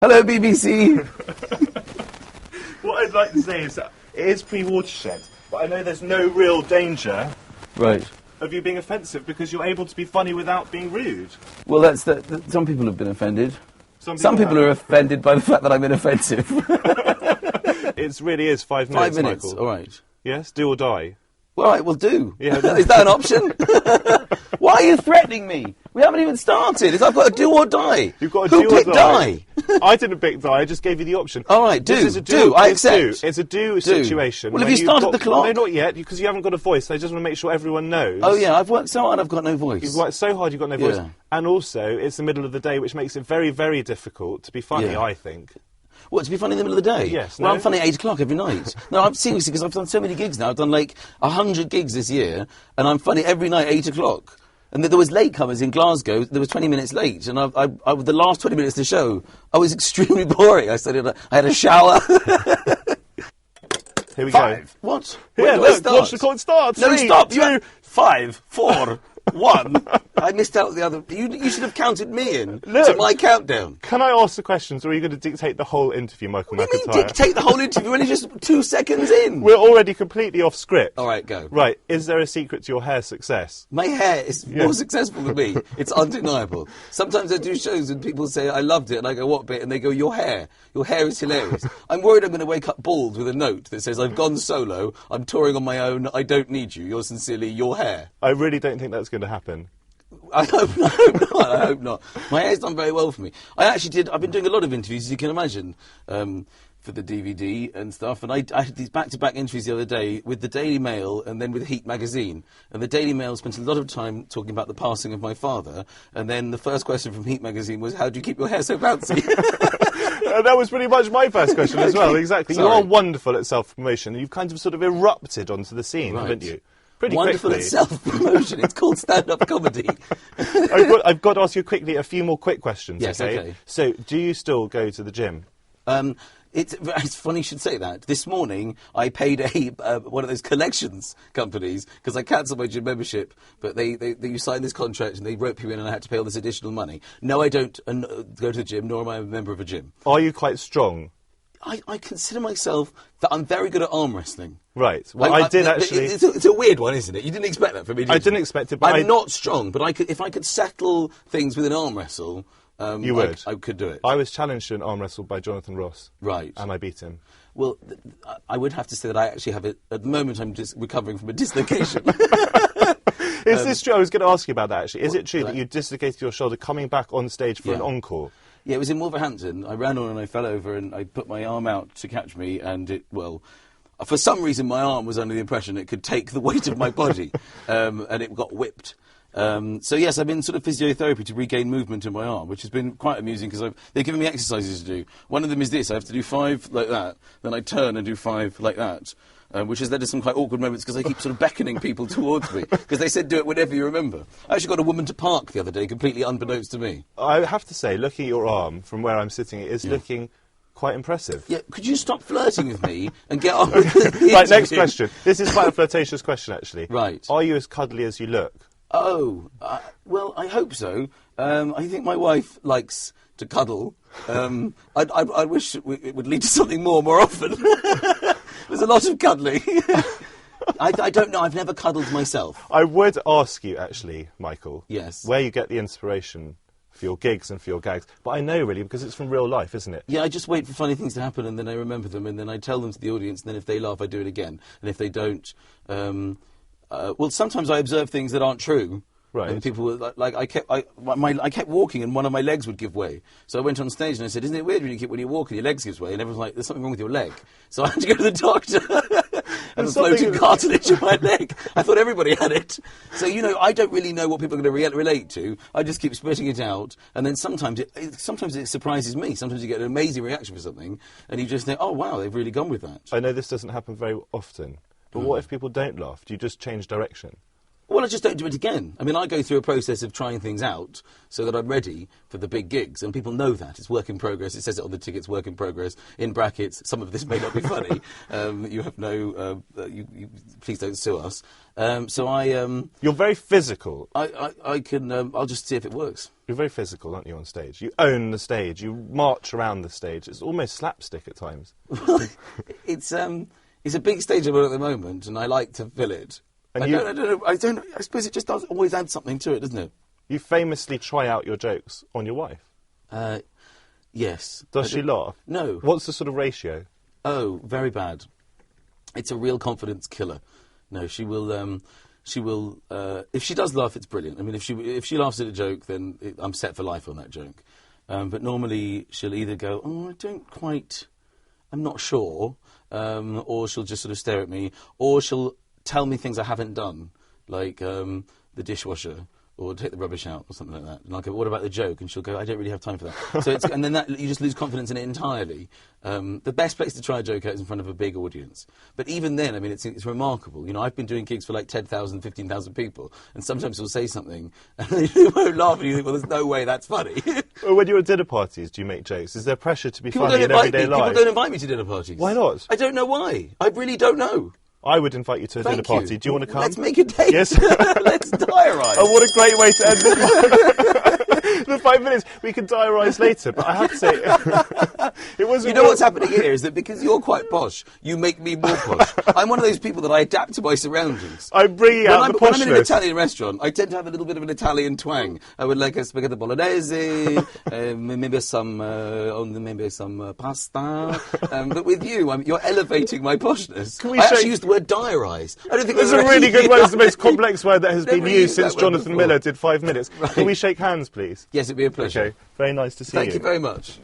Hello, BBC. What I'd like to say is that it is pre-watershed, but I know there's no real danger Right. of you being offensive because you're able to be funny without being rude. Well, some people have been offended. Some people have. are offended by the fact that I'm inoffensive. It really is 5 minutes, 5 minutes, Michael. all right. Yes, do or die. Well, all right, we'll do. Yeah. Is that an option? Why are you threatening me? We haven't even started. I've got a do or die. You've got a Who do or picked die. I didn't pick die, I just gave you the option. All right, do. This is a do. I accept. It's a do situation. Well, have you started the clock? No, not yet, because you haven't got a voice. I just want to make sure everyone knows. Oh, yeah, I've worked so hard I've got no voice. You've worked so hard you've got no voice. Yeah. And also, it's the middle of the day, which makes it very, very difficult to be funny, Yeah. I think. What, to be funny in the middle of the day? Yes. Well, No? I'm funny at 8 o'clock every night. No, I'm seriously, because I've done so many gigs now. I've done like 100 gigs this year, and I'm funny every night at 8 o'clock. And there was latecomers in Glasgow. There was 20 minutes late, and I the last 20 minutes of the show, I was extremely boring. I had a shower. Here we 5. go. What? Yeah, When do I look, start? watch the clock start. No, 3, stop. 2... 5, 4, 1. I missed out the other. You should have counted me in to Look. my countdown. Can I ask the questions, or are you going to dictate the whole interview, Michael What do you mean McIntyre? dictate the whole interview? We're only just 2 seconds in. We're already completely off script. All right, go. Right, is there a secret to your hair success? My hair is more successful than me. It's undeniable. Sometimes I do shows and people say, I loved it, and I go, what bit? And they go, your hair. Your hair is hilarious. I'm worried I'm going to wake up bald with a note that says, I've gone solo, I'm touring on my own, I don't need you. Yours sincerely, your hair. I really don't think that's going to happen. I hope not. My hair's done very well for me. I've been doing a lot of interviews, as you can imagine, for the DVD and stuff, and I had these back-to-back interviews the other day with the Daily Mail and then with Heat magazine. And the Daily Mail spent a lot of time talking about the passing of my father, and then the first question from Heat magazine was, how do you keep your hair so bouncy? That was pretty much my first question as well, exactly. Sorry. You are wonderful at self-promotion, and you've kind of sort of erupted onto the scene, Right. haven't you? Pretty Wonderful quickly. at self-promotion. It's called stand-up comedy. I've got to ask you quickly a few more quick questions, Yes, okay. So, do you still go to the gym? It's funny you should say that. This morning, I paid one of those collections companies because I cancelled my gym membership, but you signed this contract and they rope you in and I had to pay all this additional money. No, I don't go to the gym, nor am I a member of a gym. Are you quite strong? I consider myself that I'm very good at arm wrestling. Right. Well, I did actually... It's a weird one, isn't it? You didn't expect that from me, did you? I didn't expect it, but I'm not strong, but if I could settle things with an arm wrestle... You would? I could do it. I was challenged to an arm wrestle by Jonathan Ross. Right. And I beat him. Well, I would have to say that I actually have it... At the moment, I'm just recovering from a dislocation. Is this true? I was going to ask you about that, actually. Is it true that you dislocated your shoulder coming back on stage for an encore? Yeah, it was in Wolverhampton. I ran on and I fell over and I put my arm out to catch me and for some reason my arm was under the impression it could take the weight of my body and it got whipped. So yes, I'm in sort of physiotherapy to regain movement in my arm, which has been quite amusing because they've given me exercises to do. One of them is this: I have to do 5 like that, then I turn and do 5 like that, which has led to some quite awkward moments because I keep sort of beckoning people towards me because they said do it whenever you remember. I actually got a woman to park the other day, completely unbeknownst to me. I have to say, looking at your arm from where I'm sitting, it is looking quite impressive. Yeah, could you stop flirting with me and get on with the Right, next interview? question. This is quite a flirtatious question, actually. Right. Are you as cuddly as you look? Oh, well, I hope so. I think my wife likes to cuddle. I wish it would lead to something more often. There's a lot of cuddling. I don't know. I've never cuddled myself. I would ask you, actually, Michael, Yes. where you get the inspiration for your gigs and for your gags. But I know, really, because it's from real life, isn't it? Yeah, I just wait for funny things to happen and then I remember them and then I tell them to the audience and then if they laugh, I do it again. And if they don't... well, sometimes I observe things that aren't true. Right. And people were like, I kept walking and one of my legs would give way. So I went on stage and I said, isn't it weird when you walk and your legs gives way? And everyone's like, there's something wrong with your leg. So I had to go to the doctor and a floating cartilage in my leg. I thought everybody had it. So, I don't really know what people are going to relate to. I just keep spitting it out. And then sometimes it surprises me. Sometimes you get an amazing reaction for something and you just think, oh, wow, they've really gone with that. I know this doesn't happen very often. But what if people don't laugh? Do you just change direction? Well, I just don't do it again. I mean, I go through a process of trying things out so that I'm ready for the big gigs, and people know that. It's work in progress. It says it on the tickets, work in progress, in brackets. Some of this may not be funny. You have no... please don't sue us. You're very physical. I can... I'll just see if it works. You're very physical, aren't you, on stage? You own the stage. You march around the stage. It's almost slapstick at times. It's a big stage I'm on at the moment, and I like to fill it. I don't know. I suppose it just does always add something to it, doesn't it? You famously try out your jokes on your wife. Yes. Does she laugh? No. What's the sort of ratio? Oh, very bad. It's a real confidence killer. No, she will. She will. If she does laugh, it's brilliant. I mean, if she laughs at a joke, then I'm set for life on that joke. But normally she'll either go, "Oh, I don't quite. I'm not sure," or she'll just sort of stare at me, or she'll tell me things I haven't done, like the dishwasher, or take the rubbish out, or something like that. And I'll go, what about the joke? And she'll go, I don't really have time for that. So and then you just lose confidence in it entirely. The best place to try a joke out is in front of a big audience. But even then, I mean, it's remarkable. You know, I've been doing gigs for like 10,000, 15,000 people, and sometimes we'll say something, and they won't laugh, and you think, well, there's no way that's funny. Well, when you're at dinner parties, do you make jokes? Is there pressure to be funny in everyday life? People don't invite me to dinner parties. Why not? I don't know why. I really don't know. I would invite you to a dinner party. Do you want to come? Let's make a date. Yes. Let's diarise. Oh, what a great way to end the 5 minutes. We can diarise later, but I have to say, it was. You know what's happening here is that because you're quite posh, you make me more posh. I'm one of those people that I adapt to my surroundings. I'm bringing out the poshness. When I'm in an Italian restaurant, I tend to have a little bit of an Italian twang. I would like a spaghetti bolognese, maybe some pasta. But with you, you're elevating my poshness. I actually used the word diarise. I don't think there's a really good word. It's the most complex word that has been used since Jonathan Miller did 5 minutes. Right. Can we shake hands, please? Yes, it'd be a pleasure. Okay, very nice to see you. Thank you very much.